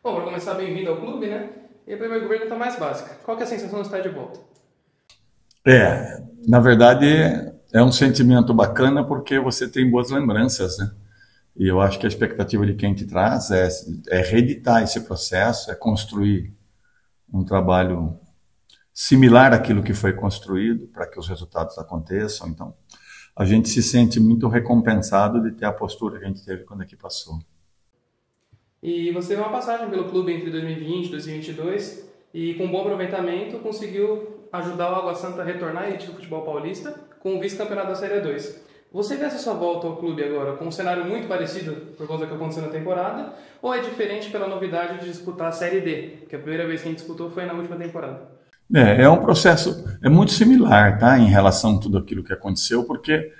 Bom, para começar, bem-vindo ao clube, né? E a primeira pergunta mais básica: qual que é a sensação de estar de volta? Na verdade, é um sentimento bacana porque você tem boas lembranças, né? E eu acho que a expectativa de quem te traz é reeditar esse processo, é construir um trabalho similar àquilo que foi construído para que os resultados aconteçam. Então, a gente se sente muito recompensado de ter a postura que a gente teve quando aqui passou. E você teve uma passagem pelo clube entre 2020 e 2022 e, com bom aproveitamento, conseguiu ajudar o Água Santa a retornar à elite do futebol paulista com o vice-campeonato da Série 2. Você vê essa sua volta ao clube agora com um cenário muito parecido por causa do que aconteceu na temporada, ou é diferente pela novidade de disputar a Série D, que a primeira vez que a gente disputou foi na última temporada? É um processo, é muito similar, tá, em relação a tudo aquilo que aconteceu, porque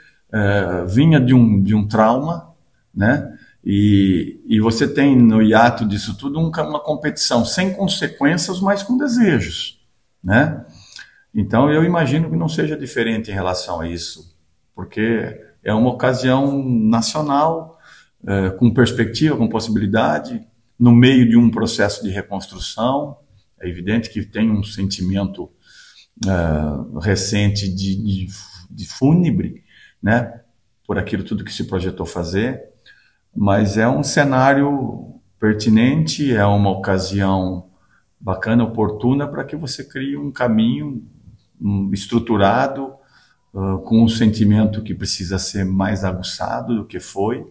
vinha de um trauma, né? E você tem no hiato disso tudo uma competição sem consequências, mas com desejos, né? Então eu imagino que não seja diferente em relação a isso, porque é uma ocasião nacional, com perspectiva, com possibilidade, no meio de um processo de reconstrução. É evidente que tem um sentimento recente de fúnebre, né, por aquilo tudo que se projetou fazer, mas é um cenário pertinente, é uma ocasião bacana, oportuna, para que você crie um caminho estruturado, com um sentimento que precisa ser mais aguçado do que foi,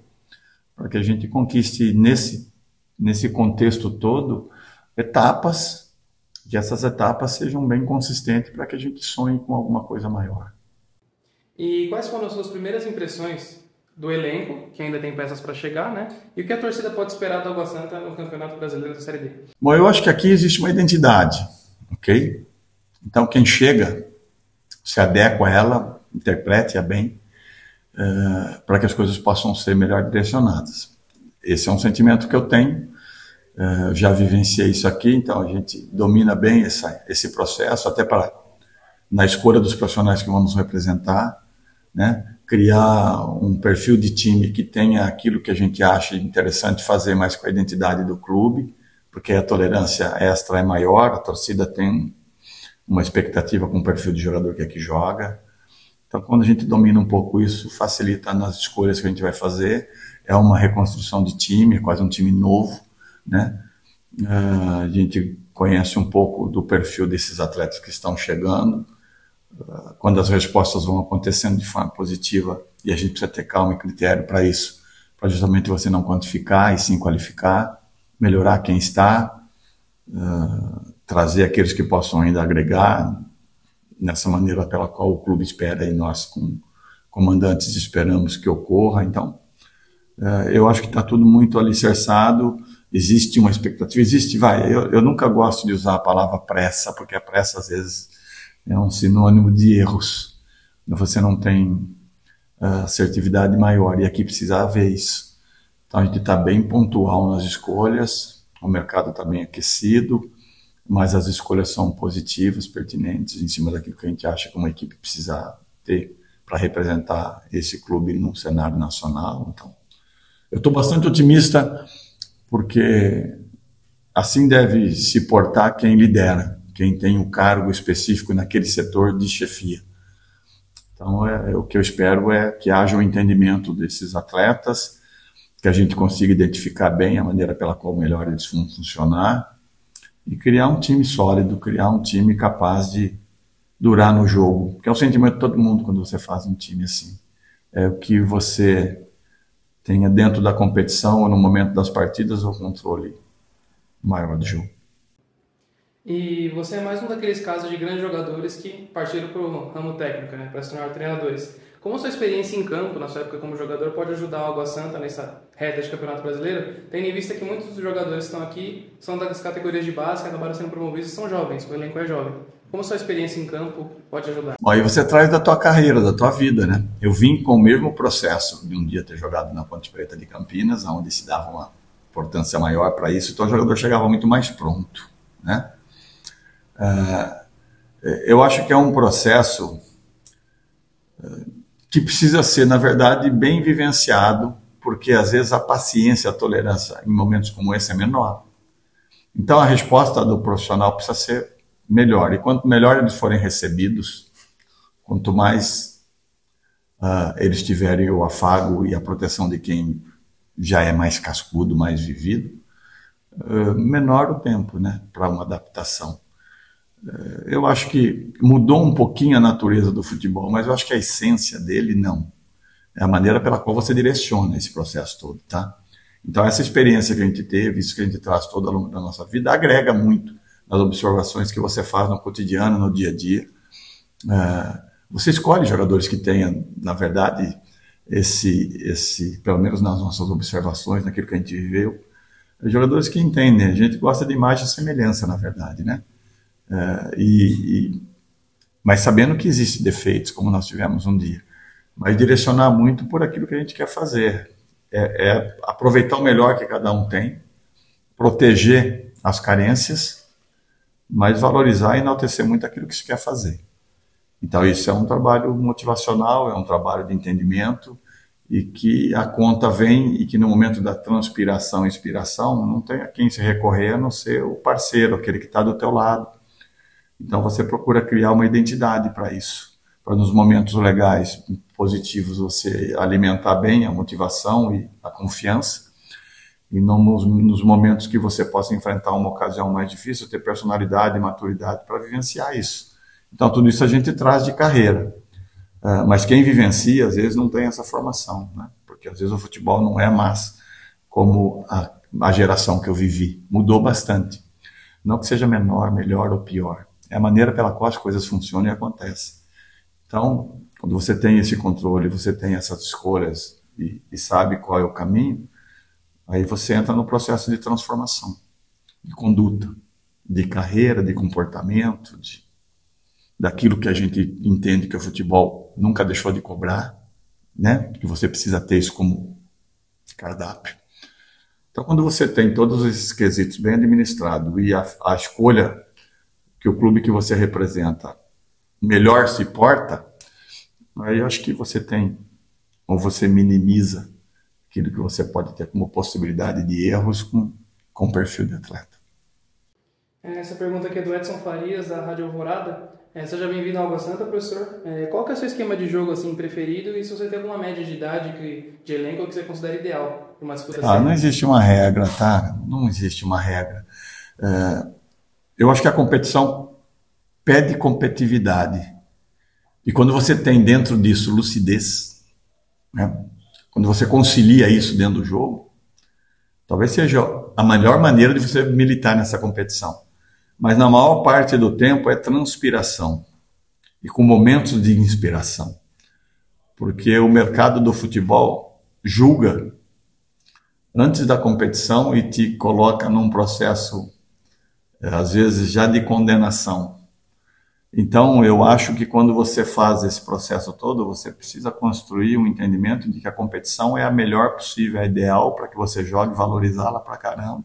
para que a gente conquiste nesse contexto todo etapas, que essas etapas sejam bem consistentes para que a gente sonhe com alguma coisa maior. E quais foram as suas primeiras impressões do elenco, que ainda tem peças para chegar, né? E o que a torcida pode esperar do Água Santa no Campeonato Brasileiro da Série D? Bom, eu acho que aqui existe uma identidade, ok? Então quem chega se adequa a ela, interprete-a bem, para que as coisas possam ser melhor direcionadas. Esse é um sentimento que eu tenho, já vivenciei isso aqui, então a gente domina bem esse processo, até na escolha dos profissionais que vão nos representar, né? Criar um perfil de time que tenha aquilo que a gente acha interessante fazer, mais com a identidade do clube, porque a tolerância extra é maior, a torcida tem uma expectativa com o perfil de jogador que aqui joga. Então, quando a gente domina um pouco isso, facilita nas escolhas que a gente vai fazer. É uma reconstrução de time, é quase um time novo, né? A gente conhece um pouco do perfil desses atletas que estão chegando. Quando as respostas vão acontecendo de forma positiva, e a gente precisa ter calma e critério para isso, para justamente você não quantificar e sim qualificar, melhorar quem está, trazer aqueles que possam ainda agregar nessa maneira pela qual o clube espera e nós, como comandantes, esperamos que ocorra. Então, eu acho que está tudo muito alicerçado, existe uma expectativa, eu nunca gosto de usar a palavra pressa, porque a pressa às vezes é um sinônimo de erros, você não tem assertividade maior, e aqui precisa haver isso. Então a gente está bem pontual nas escolhas, o mercado está bem aquecido, mas as escolhas são positivas, pertinentes, em cima daquilo que a gente acha que uma equipe precisa ter para representar esse clube num cenário nacional. Então, eu estou bastante otimista, porque assim deve se portar quem lidera, quem tem o cargo específico naquele setor de chefia. Então, o que eu espero é que haja um entendimento desses atletas, que a gente consiga identificar bem a maneira pela qual melhor eles vão funcionar, e criar um time sólido, criar um time capaz de durar no jogo, que é o sentimento de todo mundo quando você faz um time assim. É o que você tenha dentro da competição ou no momento das partidas o controle maior do jogo. E você é mais um daqueles casos de grandes jogadores que partiram para o ramo técnico, né, para se tornar treinadores. Como a sua experiência em campo, na sua época como jogador, pode ajudar o Água Santa nessa reta de Campeonato Brasileiro, tendo em vista que muitos dos jogadores que estão aqui são das categorias de base, que acabaram sendo promovidos e são jovens, o elenco é jovem. Como a sua experiência em campo pode ajudar? Bom, aí você traz da tua carreira, da tua vida, né? Eu vim com o mesmo processo de um dia ter jogado na Ponte Preta de Campinas, onde se dava uma importância maior para isso, então o jogador chegava muito mais pronto, né? Eu acho que é um processo que precisa ser, na verdade, bem vivenciado, porque às vezes a paciência, a tolerância em momentos como esse é menor. Então, a resposta do profissional precisa ser melhor. E quanto melhor eles forem recebidos, quanto mais eles tiverem o afago e a proteção de quem já é mais cascudo, mais vivido, menor o tempo, né, para uma adaptação. Eu acho que mudou um pouquinho a natureza do futebol, mas eu acho que a essência dele não. É a maneira pela qual você direciona esse processo todo, tá? Então, essa experiência que a gente teve, isso que a gente traz todo ao longo da nossa vida, agrega muito nas observações que você faz no cotidiano, no dia a dia. Você escolhe jogadores que tenham, na verdade, pelo menos nas nossas observações, naquilo que a gente viveu, jogadores que entendem. A gente gosta de imagem e semelhança, na verdade, né? Mas sabendo que existem defeitos, como nós tivemos um dia. Mas direcionar muito por aquilo que a gente quer fazer. Aproveitar o melhor que cada um tem, proteger as carências, mas valorizar e enaltecer muito aquilo que se quer fazer. Então, isso é um trabalho motivacional, é um trabalho de entendimento, e que a conta vem e que no momento da transpiração e inspiração não tem a quem se recorrer a não ser o parceiro, aquele que está do teu lado. Então, você procura criar uma identidade para isso, para nos momentos legais, positivos, você alimentar bem a motivação e a confiança, e nos momentos que você possa enfrentar uma ocasião mais difícil, ter personalidade e maturidade para vivenciar isso. Então, tudo isso a gente traz de carreira. Mas quem vivencia, às vezes, não tem essa formação, né? Porque, às vezes, o futebol não é mais como a geração que eu vivi. Mudou bastante. Não que seja menor, melhor ou pior. É a maneira pela qual as coisas funcionam e acontecem. Então, quando você tem esse controle, você tem essas escolhas e sabe qual é o caminho, aí você entra no processo de transformação, de conduta, de carreira, de comportamento, daquilo que a gente entende que o futebol nunca deixou de cobrar, né? Que você precisa ter isso como cardápio. Então, quando você tem todos esses quesitos bem administrados e a escolha que o clube que você representa melhor se porta, aí eu acho que você tem, ou você minimiza aquilo que você pode ter como possibilidade de erros com o perfil de atleta. Essa pergunta aqui é do Edson Farias, da Rádio Alvorada. Seja bem-vindo ao Água Santa, professor. Qual que é o seu esquema de jogo assim, preferido e se você tem alguma média de idade de elenco que você considera ideal para uma disputa séria? Não existe uma regra, tá? Não existe uma regra. Eu acho que a competição pede competitividade. E quando você tem dentro disso lucidez, né? Quando você concilia isso dentro do jogo, talvez seja a melhor maneira de você militar nessa competição. Mas na maior parte do tempo é transpiração e com momentos de inspiração. Porque o mercado do futebol julga antes da competição e te coloca num processo, às vezes, já de condenação. Então, eu acho que quando você faz esse processo todo, você precisa construir um entendimento de que a competição é a melhor possível, é ideal para que você jogue, valorizá-la pra caramba.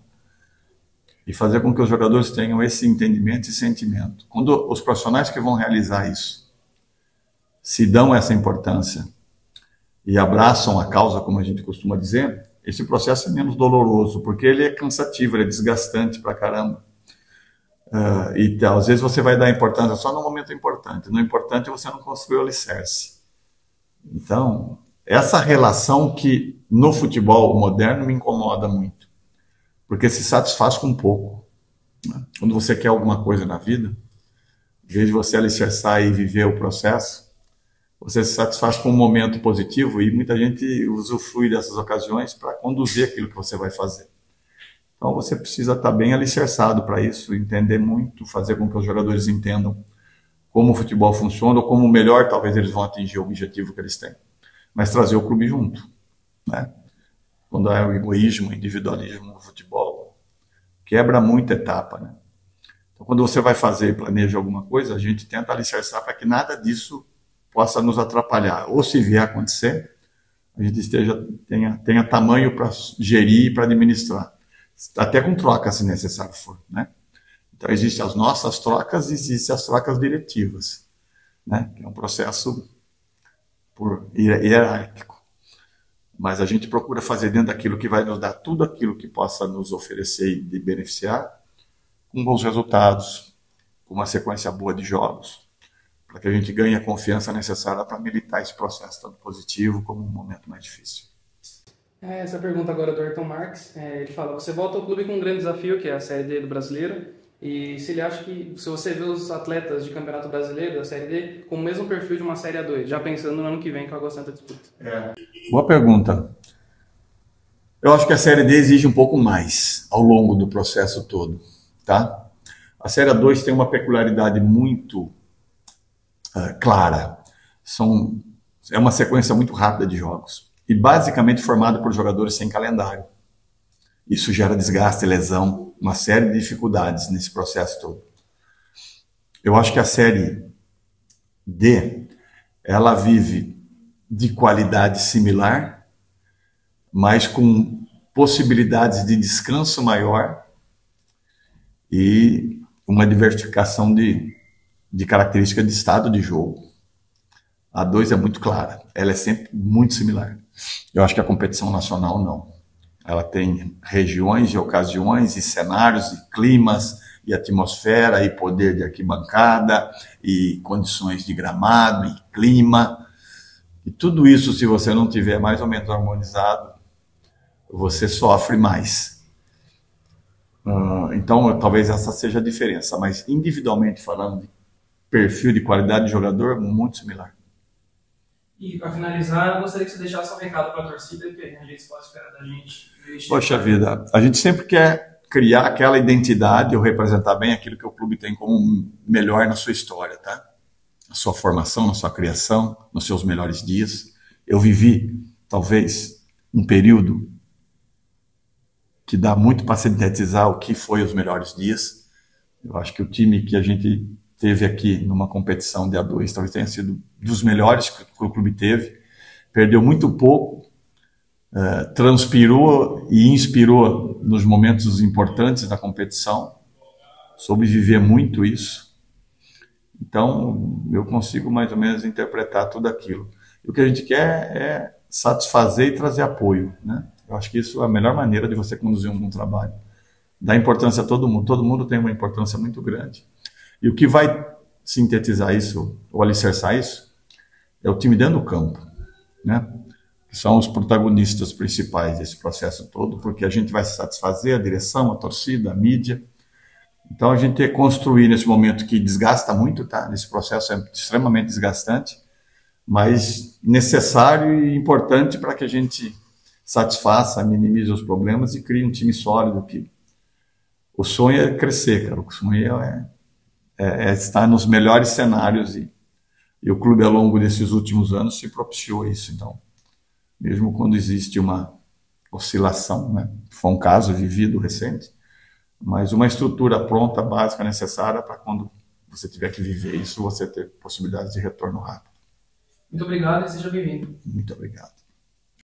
E fazer com que os jogadores tenham esse entendimento e sentimento. Quando os profissionais que vão realizar isso se dão essa importância e abraçam a causa, como a gente costuma dizer, esse processo é menos doloroso, porque ele é cansativo, ele é desgastante pra caramba. E às vezes você vai dar importância só no momento importante. No importante você não construiu o alicerce. Então, essa relação que no futebol moderno me incomoda muito. Porque se satisfaz com pouco. Né? Quando você quer alguma coisa na vida, em vez de você alicerçar e viver o processo, você se satisfaz com um momento positivo e muita gente usufrui dessas ocasiões para conduzir aquilo que você vai fazer. Então você precisa estar bem alicerçado para isso, entender muito, fazer com que os jogadores entendam como o futebol funciona ou como melhor talvez eles vão atingir o objetivo que eles têm. Mas trazer o clube junto, né? Quando é o egoísmo, o individualismo no futebol, quebra muita etapa, né? Então, quando você vai fazer e planeja alguma coisa, a gente tenta alicerçar para que nada disso possa nos atrapalhar. Ou se vier a acontecer, a gente tenha tamanho para gerir e para administrar. Até com troca, se necessário for, né? Então, existem as nossas trocas e existem as trocas diretivas, né? Que é um processo hierárquico. Mas a gente procura fazer dentro daquilo que vai nos dar tudo aquilo que possa nos oferecer e beneficiar, com bons resultados, com uma sequência boa de jogos, para que a gente ganhe a confiança necessária para militar esse processo tanto positivo como um momento mais difícil. Essa pergunta agora do Ayrton Marques, ele fala, você volta ao clube com um grande desafio, que é a Série D do Brasileiro, e se ele acha que, se você vê os atletas de Campeonato Brasileiro, da Série D, com o mesmo perfil de uma Série A2, já pensando no ano que vem que o Água Santa disputa. Boa pergunta. Eu acho que a Série D exige um pouco mais ao longo do processo todo, tá? A Série A2 tem uma peculiaridade muito clara. É uma sequência muito rápida de jogos e basicamente formada por jogadores sem calendário. Isso gera desgaste, lesão, uma série de dificuldades nesse processo todo. Eu acho que a Série D, ela vive de qualidade similar, mas com possibilidades de descanso maior e uma diversificação de características de estado de jogo. A 2 é muito clara, ela é sempre muito similar. Eu acho que a competição nacional não. Ela tem regiões e ocasiões e cenários e climas e atmosfera e poder de arquibancada e condições de gramado e clima. E tudo isso, se você não tiver mais ou menos harmonizado, você sofre mais. Então, talvez essa seja a diferença. Mas, individualmente falando, de perfil de qualidade de jogador, muito similar. E, para finalizar, eu gostaria que você deixasse um recado para a torcida que a gente pode esperar da gente. Poxa vida, a gente sempre quer criar aquela identidade ou representar bem aquilo que o clube tem como melhor na sua história, tá? Na sua formação, na sua criação, nos seus melhores dias. Eu vivi, talvez, um período que dá muito para sintetizar o que foi os melhores dias. Eu acho que o time que a gente teve aqui numa competição de A2 talvez tenha sido dos melhores que o clube teve. Perdeu muito pouco, transpirou e inspirou nos momentos importantes da competição, soube viver muito isso. Então, eu consigo mais ou menos interpretar tudo aquilo. E o que a gente quer é satisfazer e trazer apoio, né? Eu acho que isso é a melhor maneira de você conduzir um bom trabalho. Dá importância a todo mundo tem uma importância muito grande. E o que vai sintetizar isso, ou alicerçar isso, é o time dentro do campo, né? Que são os protagonistas principais desse processo todo, porque a gente vai satisfazer a direção, a torcida, a mídia. Então a gente tem que construir nesse momento que desgasta muito, tá? Esse processo é extremamente desgastante, mas necessário e importante para que a gente satisfaça, minimize os problemas e crie um time sólido. Que o sonho é crescer, cara. O sonho é estar nos melhores cenários e o clube, ao longo desses últimos anos, se propiciou isso. Então, mesmo quando existe uma oscilação, né? Foi um caso vivido recente, mas uma estrutura pronta, básica, necessária para quando você tiver que viver isso, você ter possibilidades de retorno rápido. Muito obrigado e seja bem-vindo. Muito obrigado.